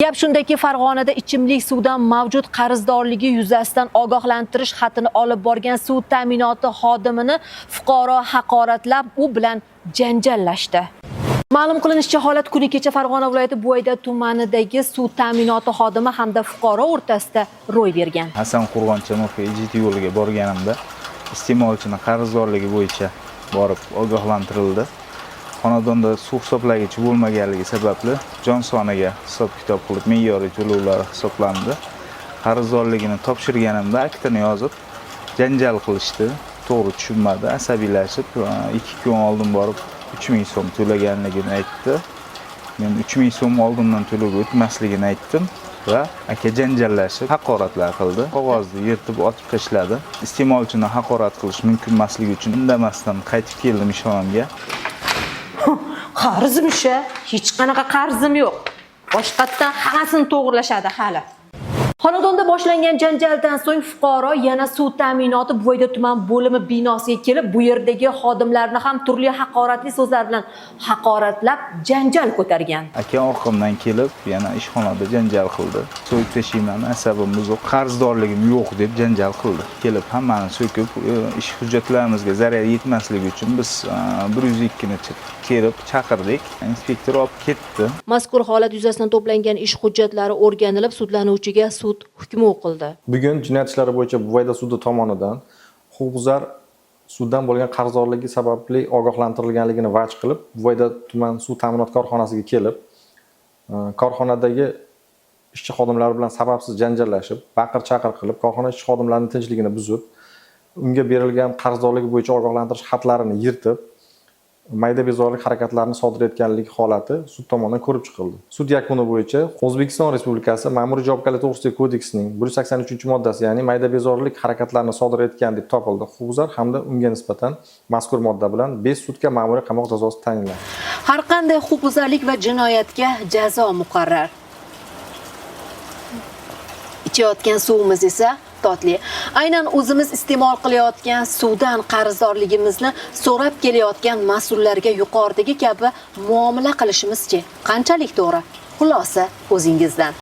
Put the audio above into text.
Gap shundaki, Farg'onada ichimlik suvdan mavjud qarzdorligi yuzasidan ogohlantirish xatini olib borgan suv ta'minoti xodimini fuqaro haqoratlab, u bilan janjallashdi. Ma'lum qilinishicha, holat kuni kecha Farg'ona viloyati Buvayda tumanidagi suv ta'minoti xodimi hamda fuqaro o'rtasida ro'y bergan. Hasanqo'rg'on-Chamo'q EGT yo'liga borganimda iste'molchining qarzdorligi bo'yicha borib ogohlantirildi. Xonadonda suv hisoblagich bo'lmaganligi sababli jon soniga hisob-kitob qilib me'yoriy to'lovlar hisoblandi. Qarzdorligini topshirganimda aktini yozib janjal qilishdi. To'g'ri tushunmadi, asabiylashib 2 kun oldin borib 3000 so'm to'laganligini aytdi. Men 3000 so'm oldindan to'lab o'tmasligini aytdim va aka janjallashib haqoratlar qildi. Qog'ozni yirtib otib tashladi. Iste'molchini haqorat qilish mumkin emasligi uchun indamasdan qaytib keldim ishxonamga. Qarzim-sha, hech qanaqa qarzim yo'q. Boshqatdan hammasini to'g'rilashadi hali. Xonadonda boshlangan janjaldan so'ng fuqaro yana suv ta'minoti Buvayda tuman bo'limi binosiga kelib, bu yerdagi xodimlarni ham turli haqoratli so'zlar bilan haqoratlab, janjal ko'targan. Aka orqamdan kelib, yana ishxonada janjal qildi. So'yib tashiyman, asabim buzuq, qarzdorligim yo'q deb janjal qildi. Kelib hammani so'kib, ish hujjatlarimizga zarar yetmasligi uchun biz 102 ni kelib chaqirdik. Inspektor olib ketdi. Mazkur holat yuzasidan to'plangan ish hujjatlari o'rganilib, sudlanuvchiga sud hukmi o'qildi. Bugun jinoyat ishlari bo'yicha Buvayda sudi tomonidan huquqbuzar suddan bo'lgan qarzdorligi sababli ogohlantirilganligini vaj qilib, Buvayda tuman suv ta'minot korxonasiga kelib, korxonadagi ishchi xodimlar bilan sababsiz janjallashib, baqir-chaqir qilib, korxona ishchi xodimlarining tinchligini buzib, unga berilgan qarzdorligi bo'yicha ogohlantirish xatlarini yirtib, mayda bezorilik harakatlarini sodir etganligi holati sud tomonidan ko'rib chiqildi. Sud yakuni bo'yicha O'zbekiston Respublikasi Ma'muriy javobgarlik to'g'risidagi kodeksining 183-moddasi, ya'ni mayda bezorilik harakatlarini sodir etgan deb topildi. Huquqbuzar hamda unga nisbatan mazkur modda bilan 5 sutka ma'muriy qamoq jazosi tayinlandi. Har qanday huquqbuzarlik va jinoyatga jazo muqarrar. Ichayotgan suvimiz esa totli. Aynan o'zimiz iste'mol qilayotgan suvdan qarzdorligimizni so'rab kelayotgan mas'ullarga yuqoridagi kabi muomala qilishimizchi qanchalik to'g'ri? Xulosa o'zingizdan.